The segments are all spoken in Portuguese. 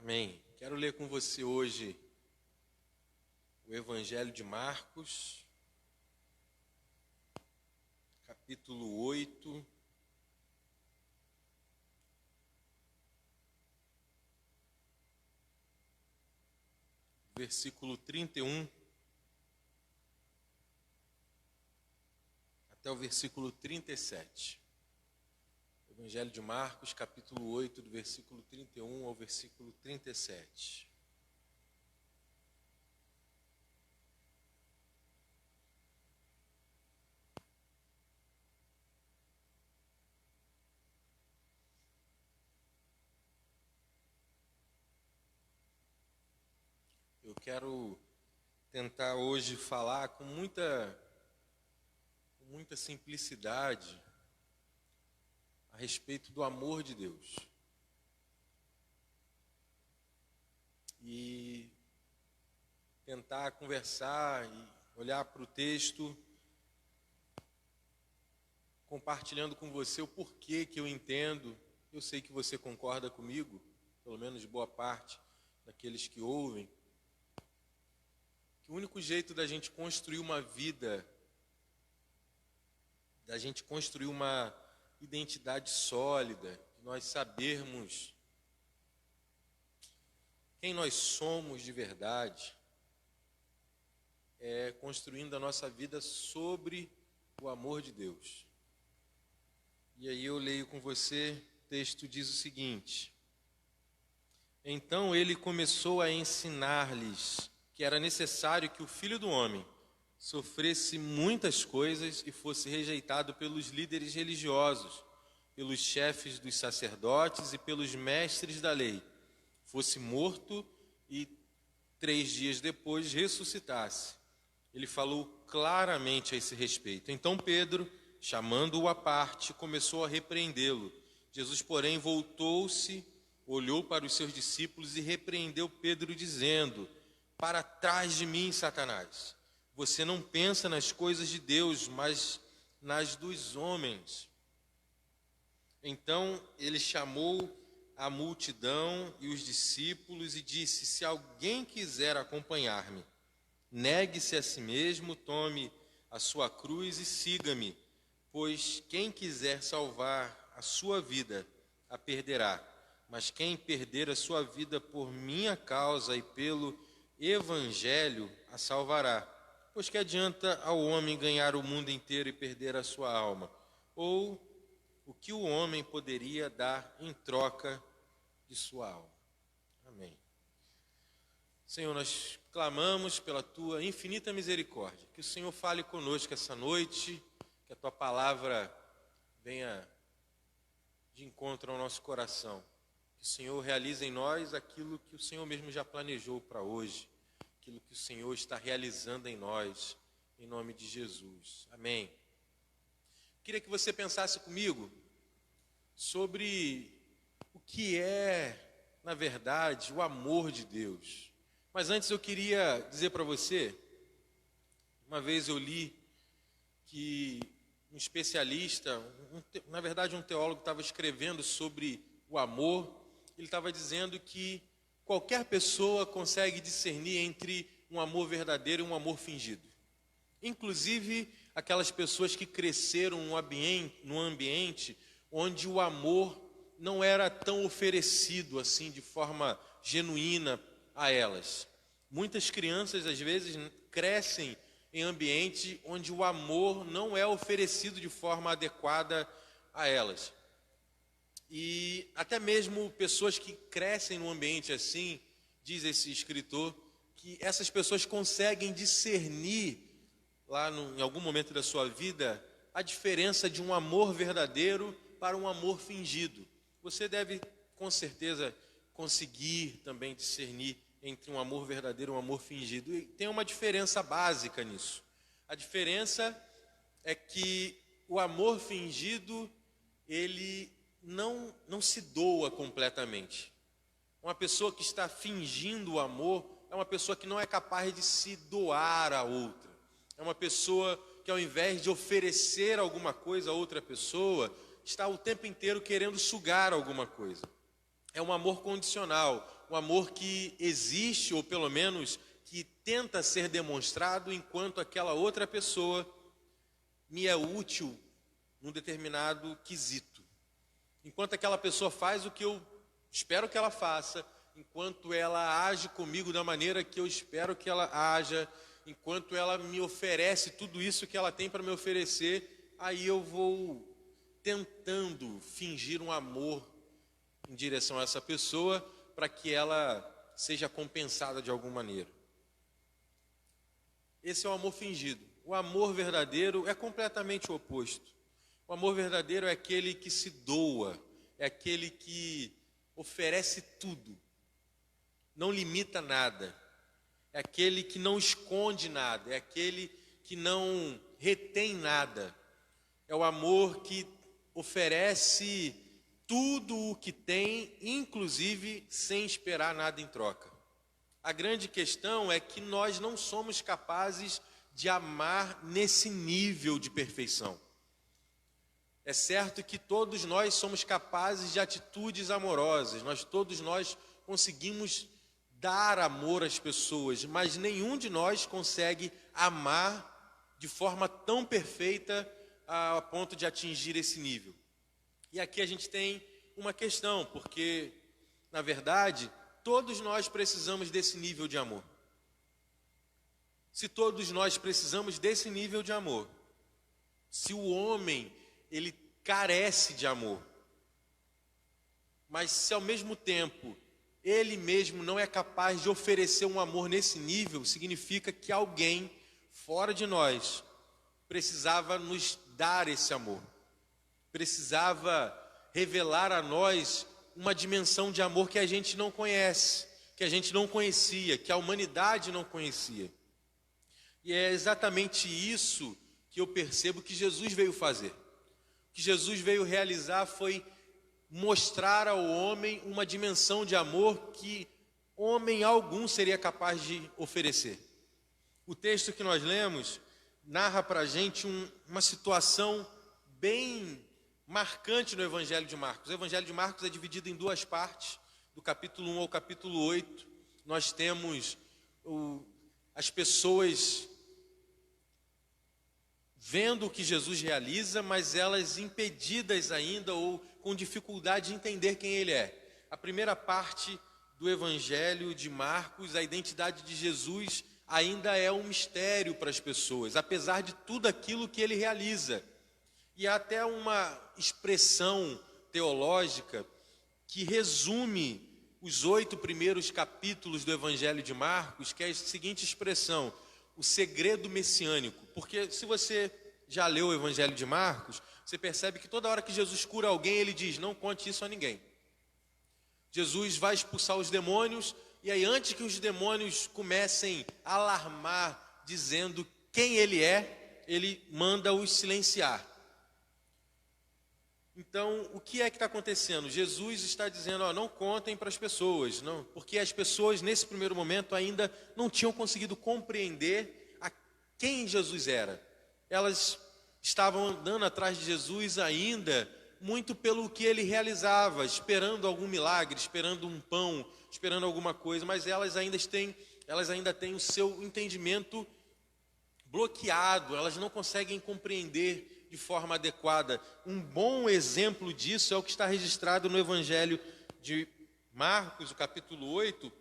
Amém. Quero ler com você hoje o Evangelho de Marcos, capítulo 8, versículo 31 até o versículo 37. Evangelho de Marcos, capítulo 8, do versículo 31 ao versículo 37. Eu quero tentar hoje falar com muita simplicidade a respeito do amor de Deus. E tentar conversar e olhar para o texto, compartilhando com você o porquê que eu entendo. Eu sei que você concorda comigo, pelo menos boa parte daqueles que ouvem, que o único jeito da gente construir uma vida, da gente construir uma identidade sólida, de nós sabermos quem nós somos de verdade, é construindo a nossa vida sobre o amor de Deus. E aí eu leio com você, o texto diz o seguinte: Então ele começou a ensinar-lhes que era necessário que o Filho do Homem sofresse muitas coisas e fosse rejeitado pelos líderes religiosos, pelos chefes dos sacerdotes e pelos mestres da lei, fosse morto e 3 dias depois ressuscitasse. Ele falou claramente a esse respeito. Então Pedro, chamando-o à parte, começou a repreendê-lo. Jesus, porém, voltou-se, olhou para os seus discípulos e repreendeu Pedro, dizendo: Para trás de mim, Satanás. Você não pensa nas coisas de Deus, mas nas dos homens. Então ele chamou a multidão e os discípulos e disse: Se alguém quiser acompanhar-me, negue-se a si mesmo, tome a sua cruz e siga-me. Pois quem quiser salvar a sua vida, a perderá. Mas quem perder a sua vida por minha causa e pelo Evangelho, a salvará. Pois que adianta ao homem ganhar o mundo inteiro e perder a sua alma? Ou o que o homem poderia dar em troca de sua alma? Amém. Senhor, nós clamamos pela Tua infinita misericórdia. Que o Senhor fale conosco essa noite, que a Tua palavra venha de encontro ao nosso coração. Que o Senhor realize em nós aquilo que o Senhor mesmo já planejou para hoje, aquilo que o Senhor está realizando em nós, em nome de Jesus. Amém. Queria que você pensasse comigo sobre o que é, na verdade, o amor de Deus. Mas antes eu queria dizer para você, uma vez eu li que um especialista, na verdade um teólogo, estava escrevendo sobre o amor. Ele estava dizendo que qualquer pessoa consegue discernir entre um amor verdadeiro e um amor fingido. Inclusive aquelas pessoas que cresceram num ambiente onde o amor não era tão oferecido assim de forma genuína a elas. Muitas crianças às vezes crescem em ambiente onde o amor não é oferecido de forma adequada a elas. E até mesmo pessoas que crescem num ambiente assim, diz esse escritor, que essas pessoas conseguem discernir lá em algum momento da sua vida a diferença de um amor verdadeiro para um amor fingido. Você deve com certeza conseguir também discernir entre um amor verdadeiro e um amor fingido. E tem uma diferença básica nisso. A diferença é que o amor fingido, ele não se doa completamente. Uma pessoa que está fingindo o amor é uma pessoa que não é capaz de se doar a outra. É uma pessoa que, ao invés de oferecer alguma coisa a outra pessoa, está o tempo inteiro querendo sugar alguma coisa. é um amor condicional, um amor que existe, ou pelo menos que tenta ser demonstrado enquanto aquela outra pessoa me é útil num determinado quesito. Enquanto aquela pessoa faz o que eu espero que ela faça, enquanto ela age comigo da maneira que eu espero que ela haja, enquanto ela me oferece tudo isso que ela tem para me oferecer, aí eu vou tentando fingir um amor em direção a essa pessoa para que ela seja compensada de alguma maneira. Esse é o amor fingido. O amor verdadeiro é completamente o oposto. O amor verdadeiro é aquele que se doa, é aquele que oferece tudo, não limita nada, é aquele que não esconde nada, é aquele que não retém nada. É o amor que oferece tudo o que tem, inclusive sem esperar nada em troca. A grande questão é que nós não somos capazes de amar nesse nível de perfeição. É certo que todos nós somos capazes de atitudes amorosas, todos nós conseguimos dar amor às pessoas, mas nenhum de nós consegue amar de forma tão perfeita a ponto de atingir esse nível. E aqui a gente tem uma questão, porque, na verdade, todos nós precisamos desse nível de amor. Se todos nós precisamos desse nível de amor, se o homem, ele carece de amor, mas se ao mesmo tempo ele mesmo não é capaz de oferecer um amor nesse nível, significa que alguém fora de nós precisava nos dar esse amor, precisava revelar a nós uma dimensão de amor que a gente não conhece, que a gente não conhecia, que a humanidade não conhecia. E é exatamente isso que eu percebo que Jesus veio fazer. O que Jesus veio realizar foi mostrar ao homem uma dimensão de amor que homem algum seria capaz de oferecer. O texto que nós lemos narra para a gente uma situação bem marcante no Evangelho de Marcos. O Evangelho de Marcos é dividido em duas partes, do capítulo 1 ao capítulo 8. Nós temos as pessoas vendo o que Jesus realiza, mas elas impedidas ainda ou com dificuldade de entender quem ele é. A primeira parte do Evangelho de Marcos, a identidade de Jesus ainda é um mistério para as pessoas, apesar de tudo aquilo que ele realiza. E há até uma expressão teológica que resume os 8 primeiros capítulos do Evangelho de Marcos, que é a seguinte expressão: o segredo messiânico. Porque se você já leu o Evangelho de Marcos, você percebe que toda hora que Jesus cura alguém, ele diz: não conte isso a ninguém. Jesus vai expulsar os demônios, e aí antes que os demônios comecem a alarmar, dizendo quem ele é, ele manda os silenciar. Então, o que é que está acontecendo? Jesus está dizendo, não contem para as pessoas, não, porque as pessoas, nesse primeiro momento, ainda não tinham conseguido compreender a quem Jesus era. Elas estavam andando atrás de Jesus ainda, muito pelo que ele realizava, esperando algum milagre, esperando um pão, esperando alguma coisa, mas elas ainda têm o seu entendimento bloqueado, elas não conseguem compreender de forma adequada. Um bom exemplo disso é o que está registrado no Evangelho de Marcos, o capítulo 8,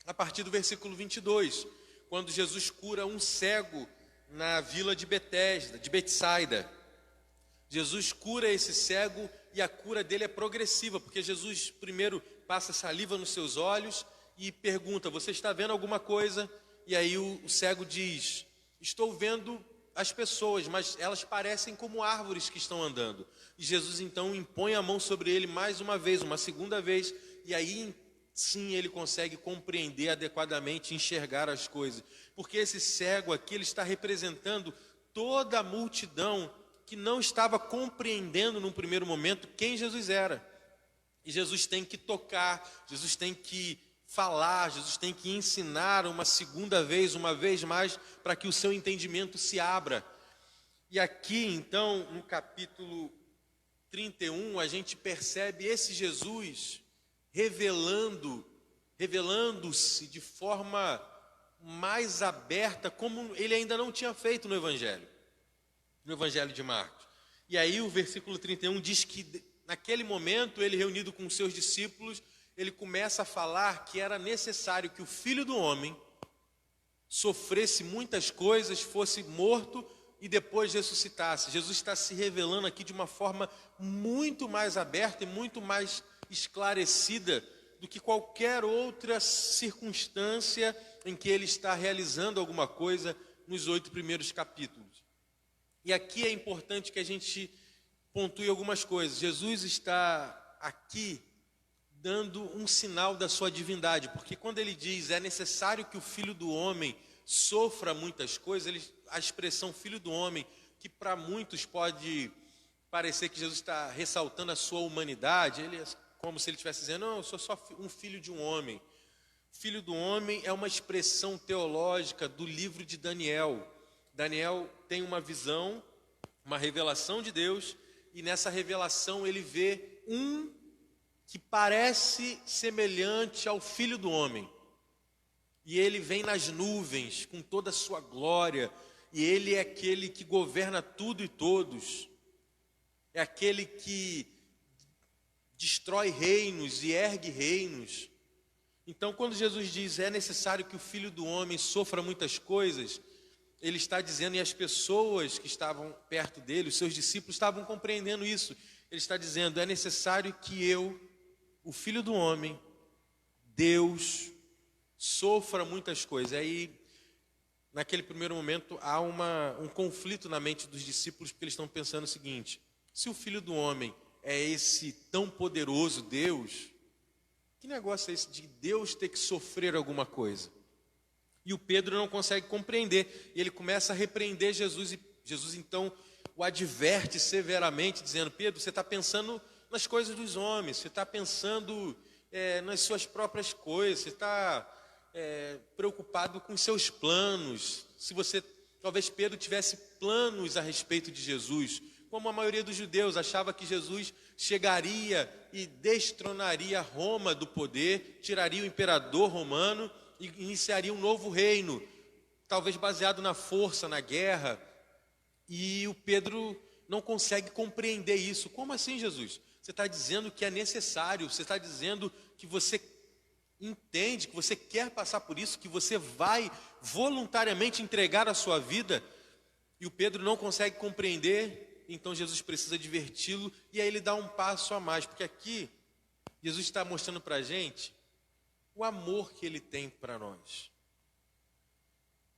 a partir do versículo 22, quando Jesus cura um cego na vila de Betsaida. Jesus cura esse cego e a cura dele é progressiva, porque Jesus primeiro passa saliva nos seus olhos e pergunta: você está vendo alguma coisa? E aí o cego diz: estou vendo as pessoas, mas elas parecem como árvores que estão andando. E Jesus então impõe a mão sobre ele mais uma vez, uma segunda vez, e aí sim ele consegue compreender adequadamente, enxergar as coisas. Porque esse cego aqui, ele está representando toda a multidão que não estava compreendendo num primeiro momento quem Jesus era. E Jesus tem que tocar, Jesus tem que falar, Jesus tem que ensinar uma segunda vez, uma vez mais, para que o seu entendimento se abra. E aqui, então, no capítulo 31, a gente percebe esse Jesus revelando-se de forma mais aberta, como ele ainda não tinha feito no Evangelho de Marcos. E aí o versículo 31 diz que naquele momento, ele reunido com os seus discípulos, ele começa a falar que era necessário que o Filho do Homem sofresse muitas coisas, fosse morto e depois ressuscitasse. Jesus está se revelando aqui de uma forma muito mais aberta e muito mais esclarecida do que qualquer outra circunstância em que ele está realizando alguma coisa nos 8 primeiros capítulos. E aqui é importante que a gente pontue algumas coisas. Jesus está aqui dando um sinal da sua divindade, porque quando ele diz é necessário que o Filho do Homem sofra muitas coisas, a expressão Filho do Homem, que para muitos pode parecer que Jesus está ressaltando a sua humanidade, ele é como se ele estivesse dizendo, não, eu sou só um filho de um homem. Filho do homem é uma expressão teológica do livro de Daniel. Daniel tem uma visão, uma revelação de Deus, e nessa revelação ele vê um que parece semelhante ao Filho do Homem. E ele vem nas nuvens com toda a sua glória, e ele é aquele que governa tudo e todos. É aquele que destrói reinos e ergue reinos. Então, quando Jesus diz é necessário que o Filho do Homem sofra muitas coisas, ele está dizendo, e as pessoas que estavam perto dele, os seus discípulos, estavam compreendendo isso. Ele está dizendo, é necessário que eu, o Filho do Homem, Deus, sofra muitas coisas. Aí, naquele primeiro momento, há um conflito na mente dos discípulos, porque eles estão pensando o seguinte, se o Filho do Homem é esse tão poderoso Deus, que negócio é esse de Deus ter que sofrer alguma coisa? E o Pedro não consegue compreender, e ele começa a repreender Jesus, e Jesus então o adverte severamente, dizendo, Pedro, você está pensando nas coisas dos homens, você está pensando nas suas próprias coisas, você está preocupado com os seus planos. Se você, talvez Pedro tivesse planos a respeito de Jesus, como a maioria dos judeus achava que Jesus chegaria e destronaria Roma do poder, tiraria o imperador romano e iniciaria um novo reino, talvez baseado na força, na guerra. E o Pedro não consegue compreender isso. Como assim, Jesus? Você está dizendo que é necessário, você está dizendo que você entende, que você quer passar por isso, que você vai voluntariamente entregar a sua vida. E o Pedro não consegue compreender. Então Jesus precisa adverti-lo, e aí ele dá um passo a mais, porque aqui Jesus está mostrando para a gente o amor que ele tem para nós.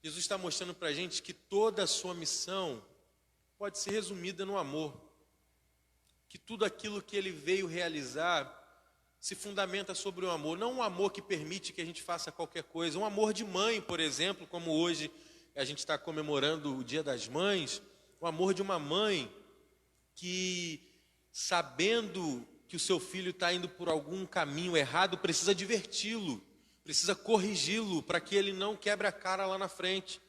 Jesus está mostrando para a gente que toda a sua missão pode ser resumida no amor, que tudo aquilo que ele veio realizar se fundamenta sobre o amor, não um amor que permite que a gente faça qualquer coisa, um amor de mãe, por exemplo, como hoje a gente está comemorando o Dia das Mães, o amor de uma mãe que, sabendo que o seu filho está indo por algum caminho errado, precisa adverti-lo, precisa corrigi-lo para que ele não quebre a cara lá na frente.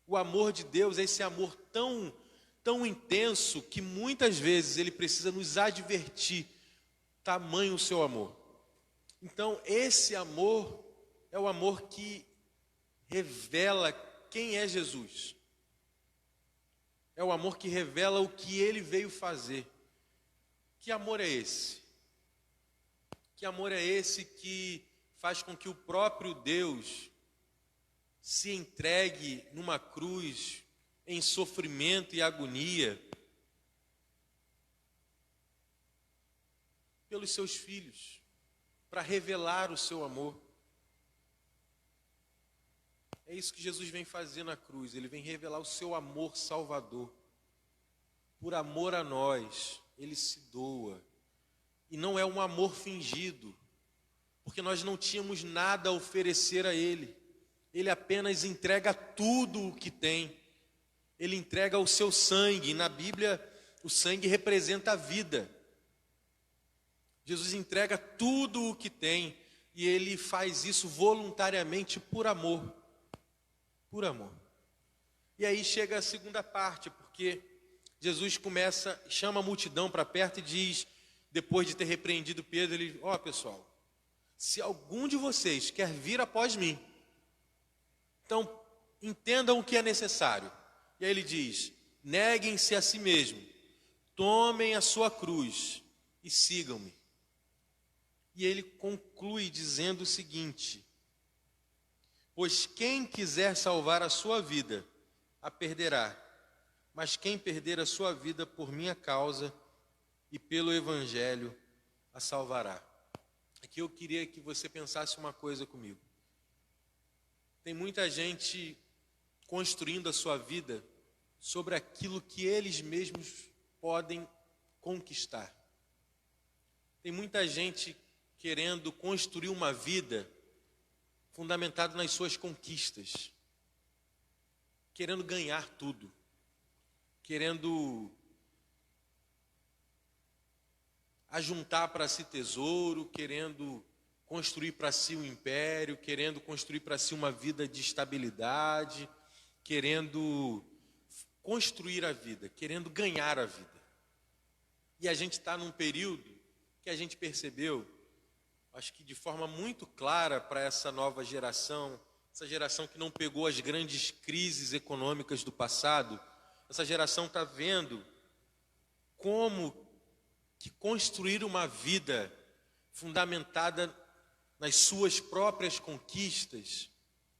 O amor de Deus é esse amor tão intenso que muitas vezes ele precisa nos advertir, tamanho o seu amor. Então esse amor é o amor que revela quem é Jesus. É o amor que revela o que ele veio fazer. Que amor é esse? Que amor é esse que faz com que o próprio Deus se entregue numa cruz em sofrimento e agonia pelos seus filhos, para revelar o seu amor? É isso que Jesus vem fazer na cruz, ele vem revelar o seu amor salvador. Por amor a nós, ele se doa. E não é um amor fingido, porque nós não tínhamos nada a oferecer a ele. Ele apenas entrega tudo o que tem. Ele entrega o seu sangue. Na Bíblia, o sangue representa a vida. Jesus entrega tudo o que tem, e ele faz isso voluntariamente por amor. Por amor. E aí chega a segunda parte, porque Jesus chama a multidão para perto e diz, depois de ter repreendido Pedro, ele: ó, pessoal, se algum de vocês quer vir após mim, então entendam o que é necessário. E aí ele diz: neguem-se a si mesmo, tomem a sua cruz e sigam-me. E ele conclui dizendo o seguinte: pois quem quiser salvar a sua vida, a perderá, mas quem perder a sua vida por minha causa e pelo Evangelho, a salvará. Aqui eu queria que você pensasse uma coisa comigo. Tem muita gente construindo a sua vida sobre aquilo que eles mesmos podem conquistar. Tem muita gente querendo construir uma vida fundamentada nas suas conquistas, querendo ganhar tudo, querendo ajuntar para si tesouro, querendo construir para si um império, querendo construir para si uma vida de estabilidade, querendo construir a vida, querendo ganhar a vida. E a gente está num período que a gente percebeu, acho que de forma muito clara para essa nova geração, essa geração que não pegou as grandes crises econômicas do passado, essa geração está vendo como que construir uma vida fundamentada nas suas próprias conquistas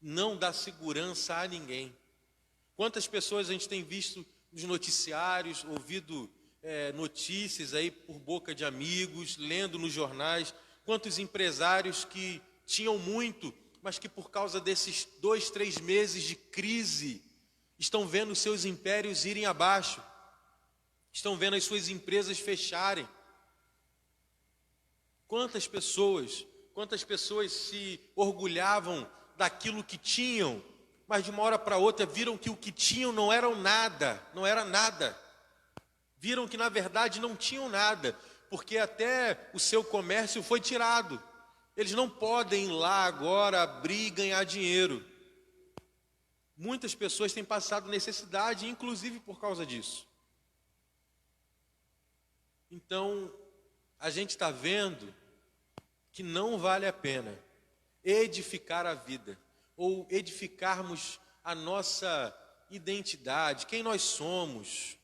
não dá segurança a ninguém. Quantas pessoas a gente tem visto nos noticiários, ouvido notícias aí por boca de amigos, lendo nos jornais, quantos empresários que tinham muito, mas que por causa desses 2, 3 meses de crise, estão vendo seus impérios irem abaixo, estão vendo as suas empresas fecharem. Quantas pessoas se orgulhavam daquilo que tinham, mas de uma hora para outra viram que o que tinham não era nada. Viram que na verdade não tinham nada, porque até o seu comércio foi tirado. Eles não podem ir lá agora abrir e ganhar dinheiro. Muitas pessoas têm passado necessidade, inclusive por causa disso. Então, a gente está vendo que não vale a pena edificar a vida, ou edificarmos a nossa identidade, quem nós somos.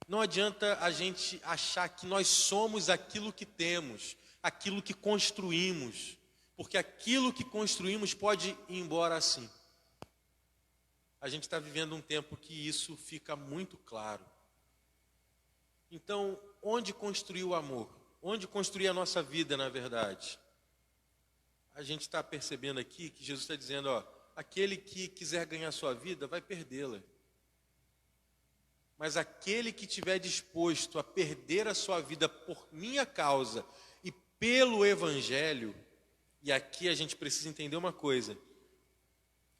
Não adianta a gente achar que nós somos aquilo que temos, aquilo que construímos, porque aquilo que construímos pode ir embora assim. A gente está vivendo um tempo que isso fica muito claro. Então, onde construir o amor? Onde construir a nossa vida, na verdade? A gente está percebendo aqui que Jesus está dizendo, ó, aquele que quiser ganhar a sua vida, vai perdê-la. Mas aquele que estiver disposto a perder a sua vida por minha causa e pelo Evangelho, e aqui a gente precisa entender uma coisa,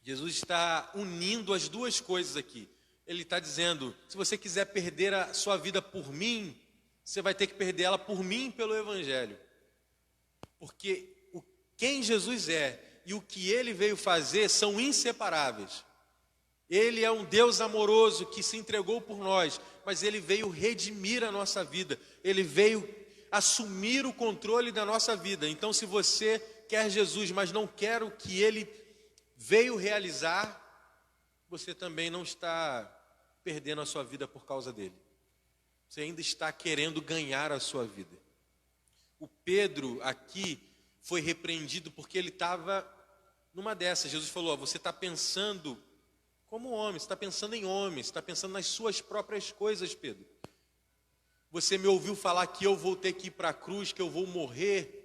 Jesus está unindo as duas coisas aqui. Ele está dizendo, se você quiser perder a sua vida por mim, você vai ter que perder ela por mim e pelo Evangelho. Porque quem Jesus é e o que Ele veio fazer são inseparáveis. Ele é um Deus amoroso que se entregou por nós, mas Ele veio redimir a nossa vida. Ele veio assumir o controle da nossa vida. Então, se você quer Jesus, mas não quer o que Ele veio realizar, você também não está perdendo a sua vida por causa dele. Você ainda está querendo ganhar a sua vida. O Pedro aqui foi repreendido porque ele estava numa dessas. Jesus falou, ó, você está pensando como homem, você está pensando em homem, você está pensando nas suas próprias coisas, Pedro. Você me ouviu falar que eu vou ter que ir para a cruz, que eu vou morrer,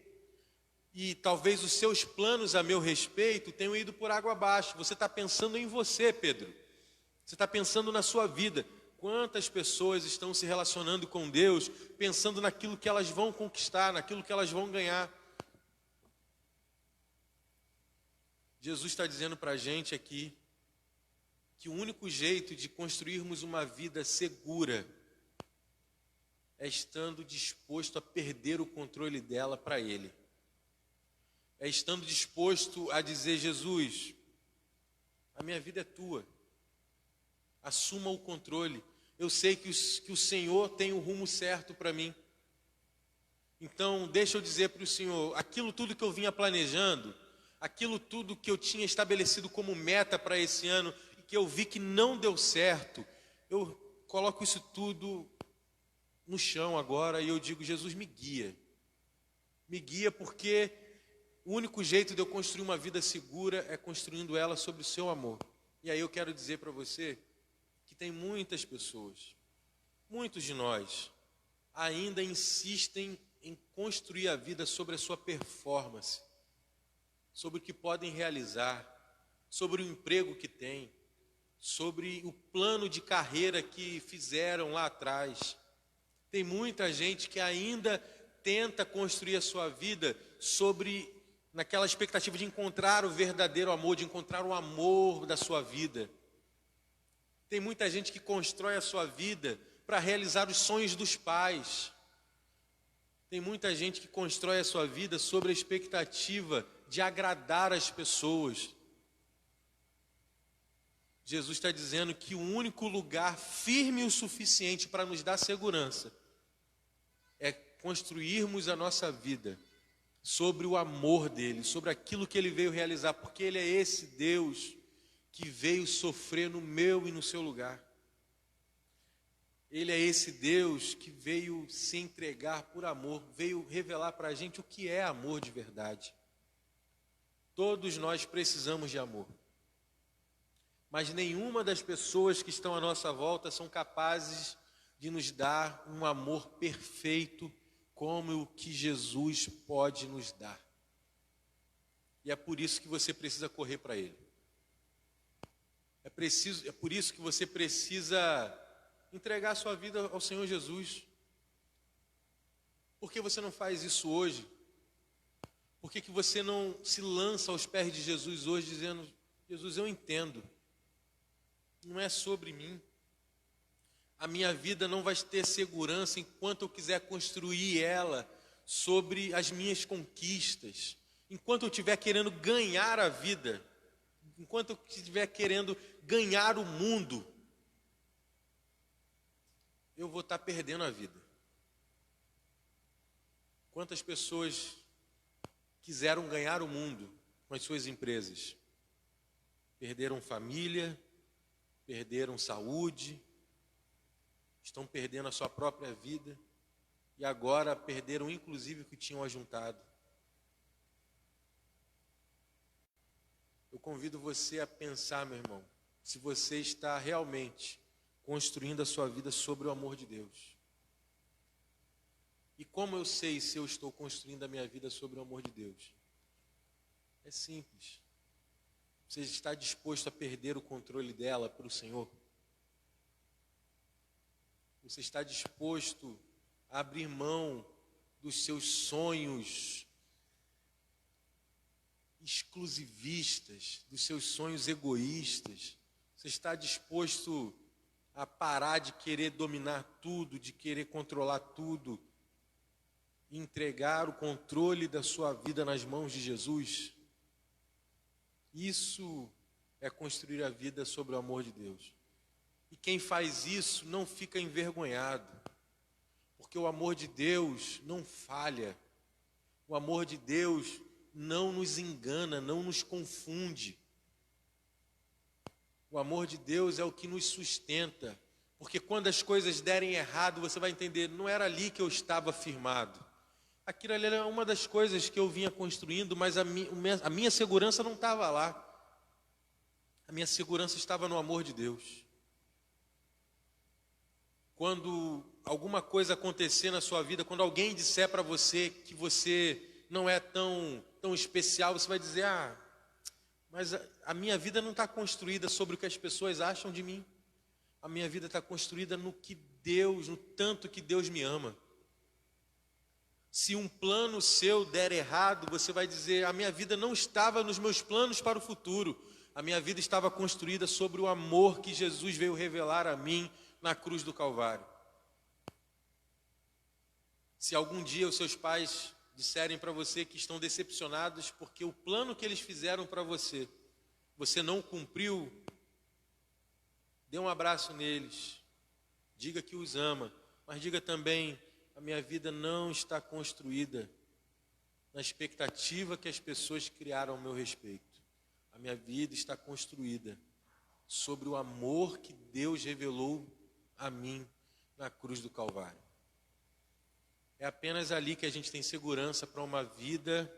e talvez os seus planos a meu respeito tenham ido por água abaixo. Você está pensando em você, Pedro. Você está pensando na sua vida. Quantas pessoas estão se relacionando com Deus, pensando naquilo que elas vão conquistar, naquilo que elas vão ganhar. Jesus está dizendo para a gente aqui que o único jeito de construirmos uma vida segura é estando disposto a perder o controle dela para Ele. É estando disposto a dizer, Jesus, a minha vida é tua. Assuma o controle. eu sei que o Senhor tem o rumo certo para mim. Então, deixa eu dizer para o Senhor, aquilo tudo que eu vinha planejando, aquilo tudo que eu tinha estabelecido como meta para esse ano, e que eu vi que não deu certo, eu coloco isso tudo no chão agora e eu digo, Jesus, me guia. Me guia porque o único jeito de eu construir uma vida segura é construindo ela sobre o seu amor. E aí eu quero dizer para você que tem muitas pessoas, muitos de nós, ainda insistem em construir a vida sobre a sua performance, sobre o que podem realizar, sobre o emprego que têm, sobre o plano de carreira que fizeram lá atrás. Tem muita gente que ainda tenta construir a sua vida naquela expectativa de encontrar o verdadeiro amor, de encontrar o amor da sua vida. Tem muita gente que constrói a sua vida para realizar os sonhos dos pais. Tem muita gente que constrói a sua vida sobre a expectativa de agradar as pessoas. Jesus está dizendo que o único lugar firme o suficiente para nos dar segurança é construirmos a nossa vida sobre o amor dele, sobre aquilo que ele veio realizar, porque ele é esse Deus que veio sofrer no meu e no seu lugar. Ele é esse Deus que veio se entregar por amor, veio revelar para a gente o que é amor de verdade. Todos nós precisamos de amor. Mas nenhuma das pessoas que estão à nossa volta são capazes de nos dar um amor perfeito como o que Jesus pode nos dar. E é por isso que você precisa correr para Ele. É por isso que você precisa entregar a sua vida ao Senhor Jesus. Por que você não faz isso hoje? Por que você não se lança aos pés de Jesus hoje dizendo, Jesus, eu entendo, não é sobre mim. A minha vida não vai ter segurança enquanto eu quiser construir ela sobre as minhas conquistas. Enquanto eu estiver querendo ganhar a vida, enquanto eu estiver querendo ganhar o mundo, eu vou estar perdendo a vida. Quantas pessoas quiseram ganhar o mundo com as suas empresas? Perderam família, perderam saúde, estão perdendo a sua própria vida e agora perderam inclusive o que tinham ajuntado. Eu convido você a pensar, meu irmão, se você está realmente construindo a sua vida sobre o amor de Deus. E como eu sei se eu estou construindo a minha vida sobre o amor de Deus? É simples. Você está disposto a perder o controle dela para o Senhor? Você está disposto a abrir mão dos seus sonhos exclusivistas, dos seus sonhos egoístas? Você está disposto a parar de querer dominar tudo, de querer controlar tudo, e entregar o controle da sua vida nas mãos de Jesus? Isso é construir a vida sobre o amor de Deus. E quem faz isso não fica envergonhado, porque o amor de Deus não falha. O amor de Deus não nos engana, não nos confunde. O amor de Deus é o que nos sustenta, porque quando as coisas derem errado, você vai entender, não era ali que eu estava firmado. Aquilo ali era uma das coisas que eu vinha construindo, mas a minha segurança não estava lá. A minha segurança estava no amor de Deus. Quando alguma coisa acontecer na sua vida, quando alguém disser para você que você não é tão especial, você vai dizer, mas a minha vida não está construída sobre o que as pessoas acham de mim. A minha vida está construída no tanto que Deus me ama. Se um plano seu der errado, você vai dizer, a minha vida não estava nos meus planos para o futuro. A minha vida estava construída sobre o amor que Jesus veio revelar a mim na cruz do Calvário. Se algum dia os seus pais disserem para você que estão decepcionados porque o plano que eles fizeram para você, você não cumpriu, dê um abraço neles, Diga que os ama, mas diga também: a minha vida não está construída na expectativa que as pessoas criaram ao meu respeito. A minha vida está construída sobre o amor que Deus revelou a mim na cruz do Calvário. É apenas ali que a gente tem segurança para uma vida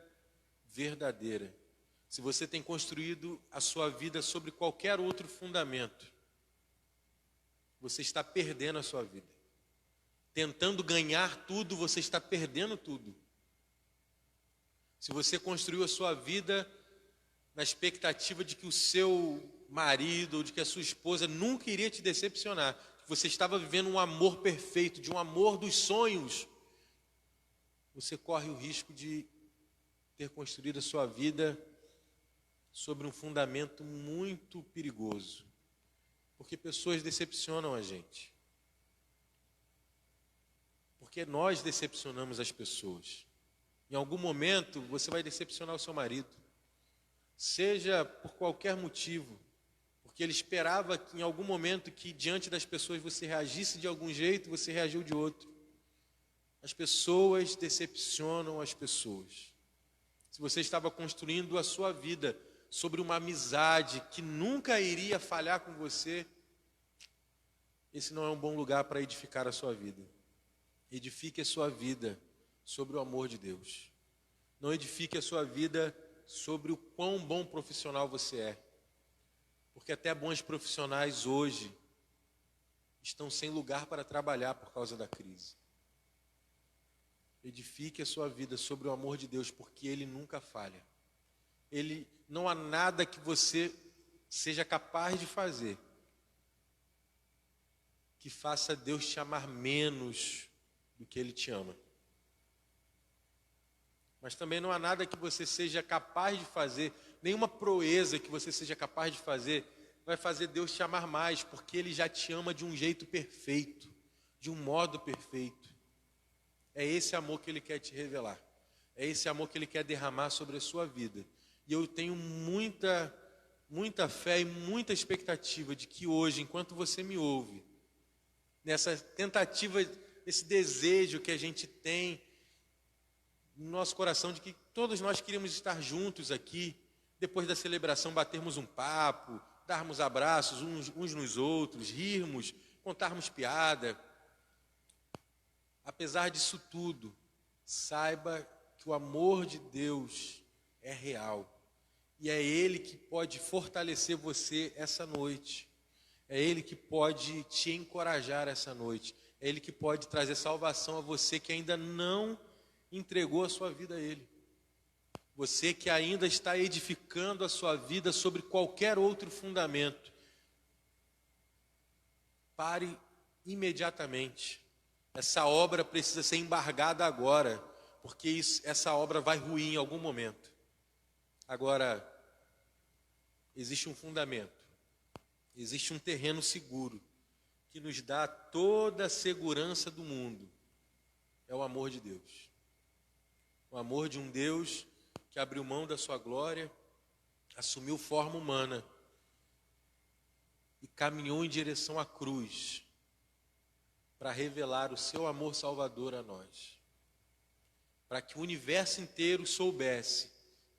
verdadeira. Se você tem construído a sua vida sobre qualquer outro fundamento, você está perdendo a sua vida. Tentando ganhar tudo, você está perdendo tudo. Se você construiu a sua vida na expectativa de que o seu marido ou de que a sua esposa nunca iria te decepcionar, que você estava vivendo um amor perfeito, de um amor dos sonhos, você corre o risco de ter construído a sua vida sobre um fundamento muito perigoso, porque pessoas decepcionam a gente, porque nós decepcionamos as pessoas. Em algum momento você vai decepcionar o seu marido, seja por qualquer motivo, porque ele esperava que em algum momento que diante das pessoas você reagisse de algum jeito, você reagiu de outro. As pessoas decepcionam as pessoas. Se você estava construindo a sua vida sobre uma amizade que nunca iria falhar com você, esse não é um bom lugar para edificar a sua vida. Edifique a sua vida sobre o amor de Deus. Não edifique a sua vida sobre o quão bom profissional você é. Porque até bons profissionais hoje estão sem lugar para trabalhar por causa da crise. Edifique a sua vida sobre o amor de Deus, porque Ele nunca falha. Não há nada que você seja capaz de fazer que faça Deus te amar menos do que Ele te ama. Mas também não há nada que você seja capaz de fazer, nenhuma proeza que você seja capaz de fazer, vai fazer Deus te amar mais, porque Ele já te ama de um jeito perfeito, de um modo perfeito. É esse amor que Ele quer te revelar. É esse amor que Ele quer derramar sobre a sua vida. E eu tenho muita fé e muita expectativa de que hoje, enquanto você me ouve, nessa tentativa, esse desejo que a gente tem no nosso coração de que todos nós queríamos estar juntos aqui, depois da celebração batermos um papo, darmos abraços uns nos outros, rirmos, contarmos piada. Apesar disso tudo, saiba que o amor de Deus é real. E é Ele que pode fortalecer você essa noite. É Ele que pode te encorajar essa noite. É Ele que pode trazer salvação a você que ainda não entregou a sua vida a Ele. Você que ainda está edificando a sua vida sobre qualquer outro fundamento. Pare imediatamente. Essa obra precisa ser embargada agora, porque essa obra vai ruir em algum momento. Agora, existe um fundamento, existe um terreno seguro, que nos dá toda a segurança do mundo. É o amor de Deus. O amor de um Deus que abriu mão da sua glória, assumiu forma humana e caminhou em direção à cruz, para revelar o seu amor salvador a nós, para que o universo inteiro soubesse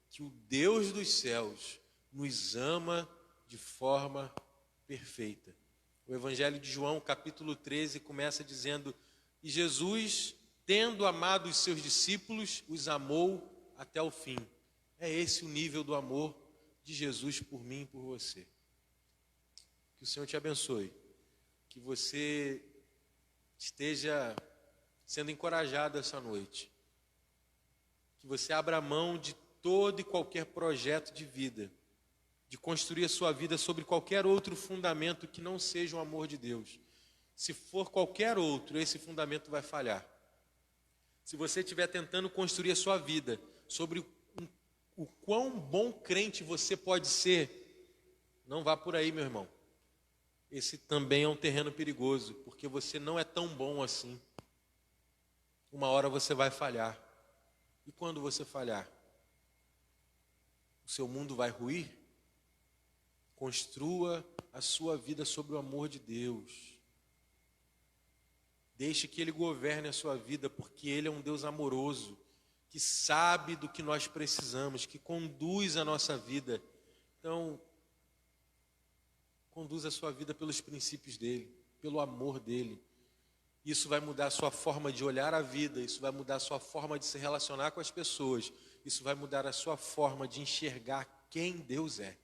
que o Deus dos céus nos ama de forma perfeita. O Evangelho de João, capítulo 13, começa dizendo: e Jesus, tendo amado os seus discípulos, os amou até o fim. É esse o nível do amor de Jesus por mim e por você. Que o Senhor te abençoe, que você esteja sendo encorajado essa noite, que você abra mão de todo e qualquer projeto de vida, de construir a sua vida sobre qualquer outro fundamento que não seja o amor de Deus. Se for qualquer outro, esse fundamento vai falhar. Se você estiver tentando construir a sua vida sobre o quão bom crente você pode ser, não vá por aí, meu irmão. Esse também é um terreno perigoso, porque você não é tão bom assim. Uma hora você vai falhar. E quando você falhar, o seu mundo vai ruir? Construa a sua vida sobre o amor de Deus. Deixe que Ele governe a sua vida, porque Ele é um Deus amoroso, que sabe do que nós precisamos, que conduz a nossa vida. Então, conduza a sua vida pelos princípios dEle, pelo amor dEle. Isso vai mudar a sua forma de olhar a vida, isso vai mudar a sua forma de se relacionar com as pessoas, isso vai mudar a sua forma de enxergar quem Deus é.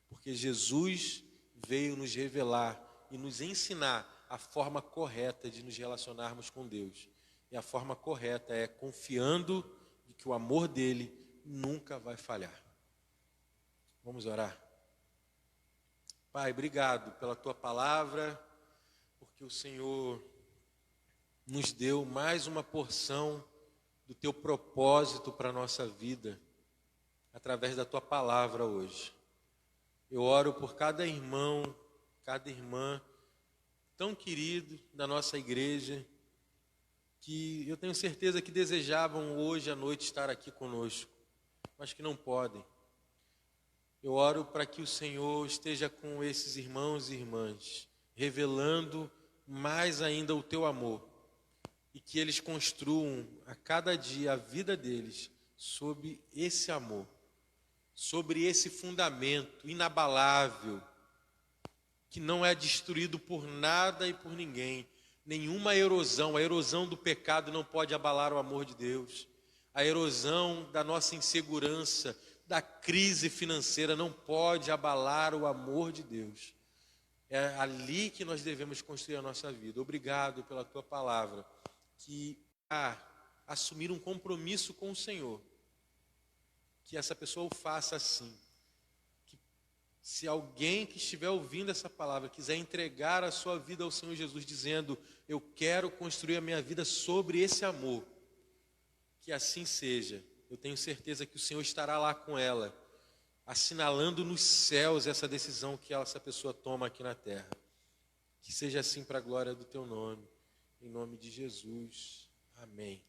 Porque Jesus veio nos revelar e nos ensinar a forma correta de nos relacionarmos com Deus. E a forma correta é confiando de que o amor dele nunca vai falhar. Vamos orar? Pai, obrigado pela tua palavra, porque o Senhor nos deu mais uma porção do teu propósito para a nossa vida, através da tua palavra hoje. Eu oro por cada irmão, cada irmã, tão querido da nossa igreja, que eu tenho certeza que desejavam hoje à noite estar aqui conosco, mas que não podem. Eu oro para que o Senhor esteja com esses irmãos e irmãs, revelando mais ainda o teu amor, e que eles construam a cada dia a vida deles sob esse amor, sobre esse fundamento inabalável, que não é destruído por nada e por ninguém. Nenhuma erosão, a erosão do pecado não pode abalar o amor de Deus. A erosão da nossa insegurança, da crise financeira não pode abalar o amor de Deus. É ali que nós devemos construir a nossa vida. Obrigado pela tua palavra, que assumir um compromisso com o Senhor, que essa pessoa o faça assim. Que se alguém que estiver ouvindo essa palavra quiser entregar a sua vida ao Senhor Jesus, dizendo: eu quero construir a minha vida sobre esse amor, que assim seja. Eu tenho certeza que o Senhor estará lá com ela, assinalando nos céus essa decisão que essa pessoa toma aqui na terra. Que seja assim para a glória do teu nome, em nome de Jesus. Amém.